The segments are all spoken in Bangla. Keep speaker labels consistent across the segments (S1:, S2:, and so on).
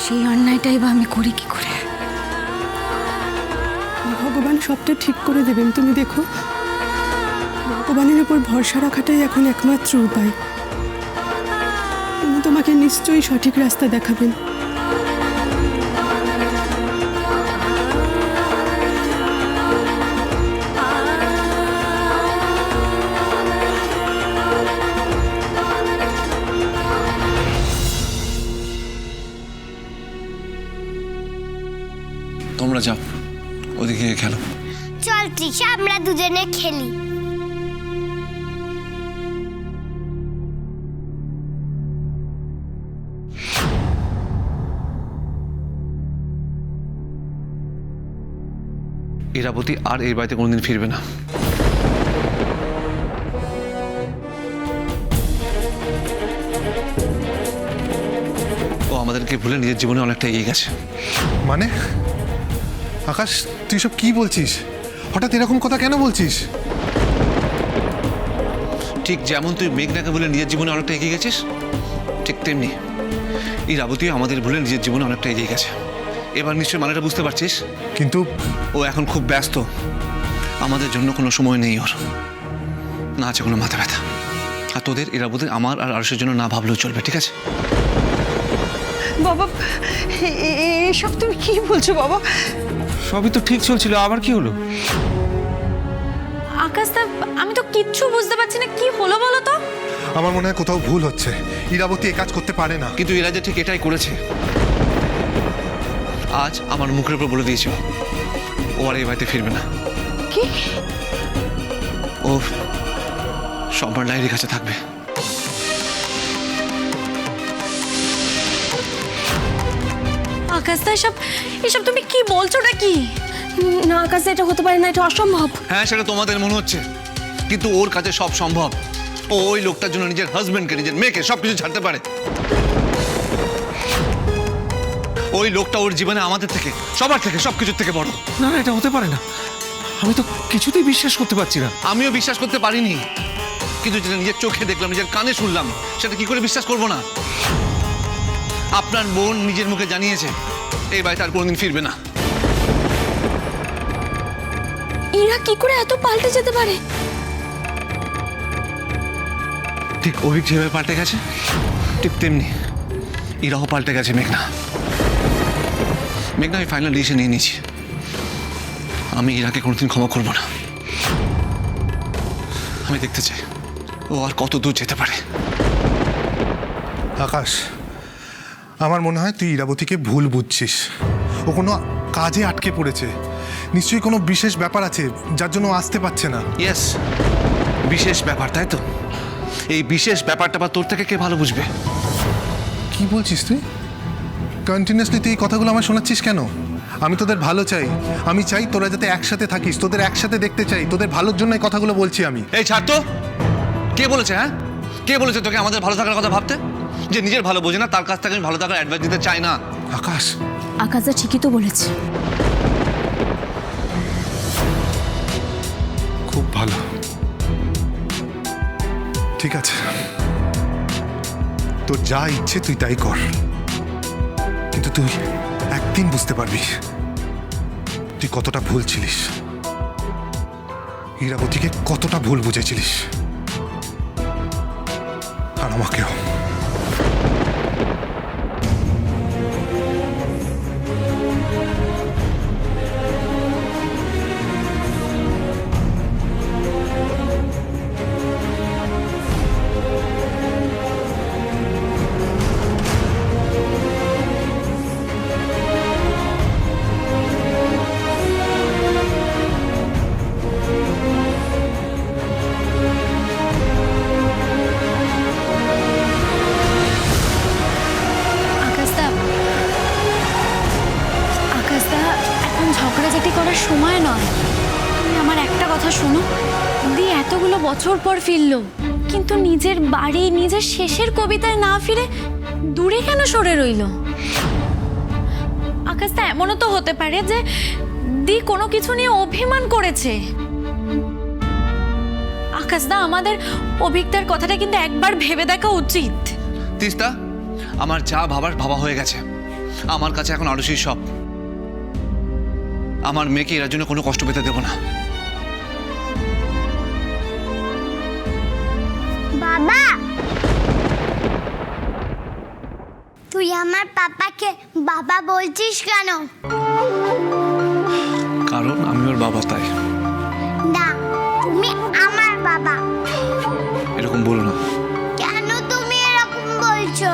S1: সেই অন্যায়টাই বা আমি করি কি করে?
S2: ভগবান সবটা ঠিক করে দেবেন, তুমি দেখো। ভগবানের উপর ভরসা রাখাটাই এখন একমাত্র উপায়। তিনি তোমাকে নিশ্চয়ই সঠিক রাস্তা দেখাবেন।
S3: তোমরা যাও, ওদিকে গিয়ে খেলো।
S4: চল তৃষা, আমরা দুজনে খেলি।
S3: ইরাবতী আর এই বাড়িতে কোনোদিন ফিরবে না। ও আমাদেরকে ভুলে নিজের জীবনে অনেকটা এগিয়ে গেছে।
S5: মানে আকাশ, তুই সব কি বলছিস? হঠাৎ এরকম কথা কেন বলছিস?
S3: ঠিক যেমন তুই মেঘনাকে ভুলে নিজের জীবনে অনেকটা এগিয়ে গেছিস, ঠিক তেমনি ইরাবতী আমাদের ভুলে নিজের জীবনে অনেকটা এগিয়ে গেছে। এবার নিশ্চয়ই মানেটা বুঝতে পারছিস।
S5: কিন্তু
S3: ও এখন খুব ব্যস্ত, আমাদের জন্য কোনো সময় নেই ওর। না আছে কোনো মাথা ব্যথা। আর তোদের ইরাবতী আমার আর আরশের জন্য না ভাবলেও চলবে, ঠিক আছে?
S1: বাবা, এসব তুমি কি বলছো বাবা?
S6: সবই তো ঠিক চলছিল, আবার কি হলো?
S1: আকাশদা, আমি তো কিচ্ছু বুঝতে পারছি না, কি হলো বলো তো?
S5: আমার মনে হয় কোথাও ভুল হচ্ছে। ইরাবতী এ কাজ করতে পারে না।
S3: কিন্তু এরা যে ঠিক এটাই করেছে। আজ আমার মুখের উপর বলে দিয়েছে ও আর এই বাড়িতে ফিরবে না।
S1: কি?
S3: ও সম্রাট লাহিড়ীর কাছে থাকবে।
S1: আকাশদা, এসব তুমি কি বলছো নাকি? না আকাশদা, এটা হতে পারে না, এটা অসম্ভব।
S3: হ্যাঁ, সেটা তোমাদের মনে হচ্ছে, কিন্তু ওর কাছে সব সম্ভব। ও ওই লোকটার জন্য নিজের হাজবেন্ডকে, নিজের মেয়েকে সবকিছু ছাড়তে পারে। ওই লোকটা ওর জীবনে আমাদের থেকে, সবার থেকে, সবকিছুর থেকে বড়।
S6: না না, এটা হতে পারে না। আমি তো কিছুতেই বিশ্বাস করতে পারছি না।
S3: আমিও বিশ্বাস করতে পারিনি, কিন্তু যেটা নিজের চোখে দেখলাম, নিজের কানে শুনলাম, সেটা কি করে বিশ্বাস করবো না? আপনার বোন নিজের মুখে জানিয়েছে এই বাড়িতে আর কোনোদিন ফিরবে না।
S1: ইরা কি করে এত পাল্টে যেতে পারে?
S3: ঠিক অভিক যেভাবে পাল্টে গেছে, ঠিক তেমনি ইরাও পাল্টে গেছে। মেঘনা আমি ফাইনাল ডিসিশন নিয়ে নিয়েছি। আমি ইরাকে কোনোদিন ক্ষমা করবো না। আমি দেখতে চাই ও আর কত দূর যেতে পারে।
S5: আকাশ, আমার মনে হয় তুই ইরাবতীকে ভুল বুঝছিস। ও কোনো কাজে আটকে পড়েছে। নিশ্চয়ই কোনো বিশেষ ব্যাপার আছে যার জন্য ও আসতে পারছে না।
S3: ইয়েস, বিশেষ ব্যাপার, তাই তো? এই বিশেষ ব্যাপারটা বা তোর থেকে কে ভালো বুঝবে?
S5: কি বলছিস তুই? কন্টিনিউয়াসলি তুই এই কথাগুলো আমার শোনাচ্ছিস কেন? আমি তোদের ভালো চাই। আমি চাই তোরা যাতে একসাথে থাকিস, তোদের একসাথে দেখতে চাই। তোদের ভালোর জন্য এই কথাগুলো বলছি আমি।
S3: এই ছাড় তো। কে বলেছে? হ্যাঁ, কে বলেছে তোকে আমাদের ভালো থাকার কথা ভাবতে? যে নিজের ভালো বোঝে না, তার কাছ থেকে আমি ভালো থাকার অ্যাডভাইস দিতে চাই না।
S5: আকাশ,
S1: আকাশদা ঠিকই তো বলেছে।
S5: খুব ভালো। ঠিক আছে, তোর যা ইচ্ছে তুই তাই কর, কিন্তু তুই একদিন বুঝতে পারবি তুই কতটা ভুল ছিলিস। ইরাবতীকে কতটা ভুল বুঝেছিলিস, আর আমাকেও।
S1: আকাশদা, এখন ঝগড়াঝাটি করার সময় নয়। তুমি আমার একটা কথা শোনো। দি এতগুলো বছর পর ফিরলো, কিন্তু নিজের বাড়ি, নিজের শেষের কবিতায় না ফিরে দূরে কেন সরে রইল? আকাশদা, এমনও তো হতে পারে যে দি কোনো কিছু নিয়ে অভিমান করেছে। আকাশদা, আমাদের অভিজ্ঞতার কথাটা কিন্তু একবার ভেবে দেখা উচিত।
S3: তিস্তা, আমার যা ভাবার ভাবা হয়ে গেছে। আমার কাছে এখন আরুষির সব। আমার মেয়েকে এর জন্য কোনো কষ্ট পেতে দেবো না।
S4: বাবা, তুই আমার পাপাকে বাবা বলছিস কেন?
S3: কারণ আমি ওর বাবা, তাই।
S4: না, তুমি আমার বাবা।
S3: এরকম বলো না।
S4: কেন তুমি এরকম বলছো?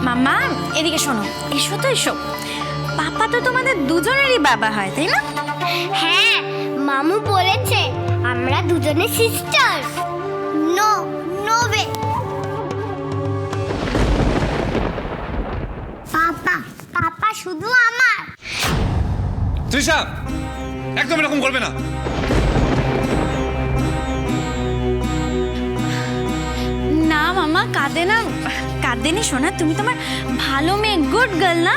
S1: মাম্মা এদিকে শোনো, এসো তো এসো। পাপা তো তোমাদের দুজনেরই বাবা হয়, তাই না?
S4: হ্যাঁ, মামু বলেছে আমরা দুজনে sister. No, no way. Papa, papa শুধু আমার।
S3: তৃষা, একদম এরকম করবে না।
S1: না মামা, কাঁদে না, কাঁদেনি শোনা। তুমি তোমার ভালো মেয়ে, গুড গার্ল না?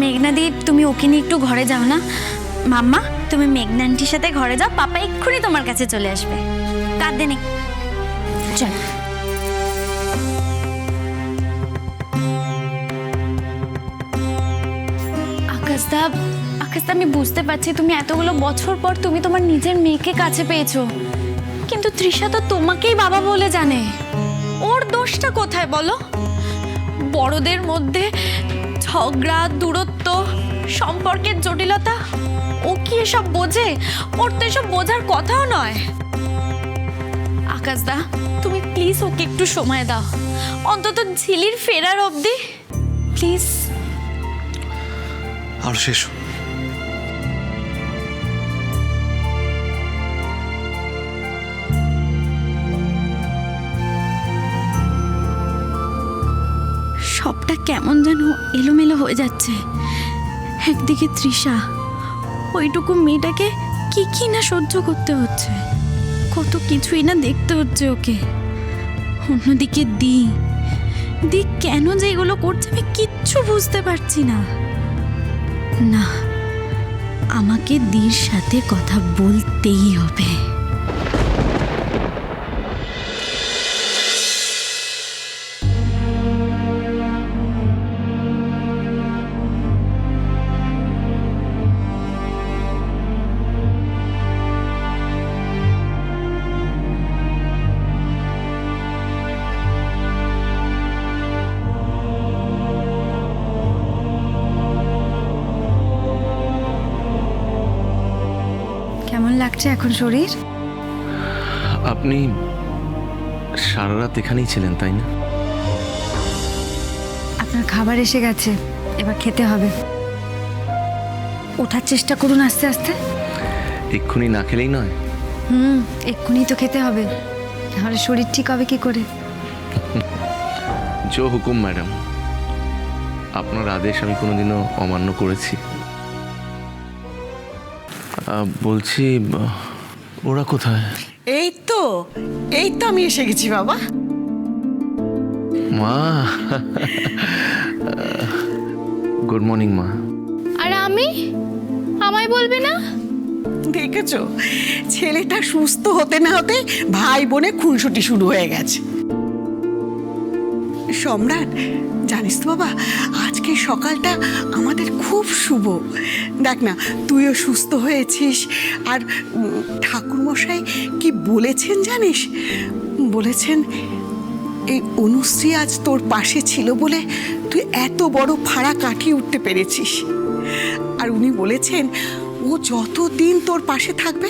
S1: মেঘনাদি, তুমি ওকে নিয়ে একটু ঘরে যাও না। মাম্মা, তুমি মেঘনা আন্টির সাথে ঘরে যাও, পাপা এক্ষুনি তোমার কাছে চলে আসবে। কাঁদেনি, চল। আকাশদা, আকাশদা, আমি বুঝতে পারছি তুমি এতগুলো বছর পর তুমি তোমার নিজের মেয়েকে কাছে পেয়েছো, কিন্তু তৃষা তো তোমাকেই বাবা বলে জানে। ওর দোষটা কোথায় বলো? বড়দের মধ্যে ঝগড়া, দূরত্ব, সম্পর্কের জটিলতা, ও কি এসব বোঝে? ওর তো এসব বোঝার কথাও নয়। আকাশদা, তুমি প্লিজ ওকে একটু সময় দাও, অন্তত ঝিলির ফেরার অবধি, প্লিজ।
S3: আর শেষ।
S1: সবটা কেমন যেন এলোমেলো হয়ে যাচ্ছে। একদিকে তৃষা, ওইটুকু মেয়েটাকে কি কি না সহ্য করতে হচ্ছে, কত কিছুই না দেখতে হচ্ছে ওকে। অন্যদিকে দি কেন যে এগুলো করছে আমি কিচ্ছু বুঝতে পারছি না। না, আমাকে দির সাথে কথা বলতেই হবে। কেমন লাগছে এখন শরীর?
S6: আপনি সারা রাত এখানেই ছিলেন, তাই না?
S1: আপনার খাবার এসে গেছে, এবার খেতে হবে। ওঠার চেষ্টা করুন আস্তে আস্তে।
S6: এক্ষুনি না খেলেই নয়।
S1: এক্ষুনি তো খেতে হবে, নাহলে শরীর ঠিক হবে কি করে?
S6: জো হুকুম ম্যাডাম, আপনার আদেশ আমি কোনোদিনও অমান্য করেছি? বলছি, ওরা কোথায়?
S7: এই তো আমি এসে গেছি বাবা।
S6: মা, গুড মর্নিং মা।
S1: আর আমি, আমায় বলবে না?
S7: দেখেছো, ছেলেটা সুস্থ হতে না হতে ভাই বোনে খুনসুটি শুরু হয়ে গেছে। সম্রাট, জানিস তো বাবা, আজকে সকালটা আমাদের খুব শুভ। দেখ না, তুইও সুস্থ হয়েছিস। আর ঠাকুরমশাই কি বলেছেন জানিস? বলেছেন এই অনুশ্রী আজ তোর পাশে ছিল বলে তুই এত বড় ফাড়া কাটিয়ে উঠতে পেরেছিস। আর উনি বলেছেন ও যতদিন তোর পাশে থাকবে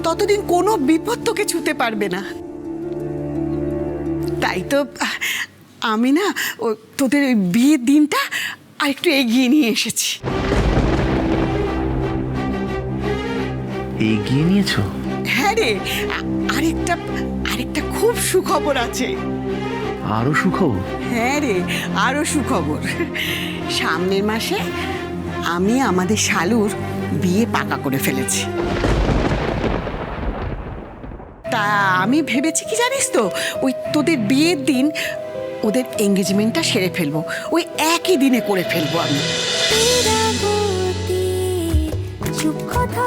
S7: ততদিন কোনো বিপদ তোকে ছুঁতে পারবে না। তাই তো আমি না তোদের ওই বিয়ের দিনটা আর একটু এগিয়ে নিয়ে এসেছি।
S6: এগিয়ে নিয়েছো?
S7: হ্যাঁ রে, আরেকটা খুব সুখবর আছে।
S6: আরো সুখবর?
S7: হ্যাঁ রে, আরো সুখবর। সামনের মাসে আমি আমাদের শালুর বিয়ে পাকা করে ফেলেছি। তা আমি ভেবেছি কি জানিস তো, ওই তোদের বিয়ের দিন ওদের এঙ্গেজমেন্টটা সেরে ফেলবো, ওই একই দিনে করে ফেলবো আমি।
S4: চুপ কথা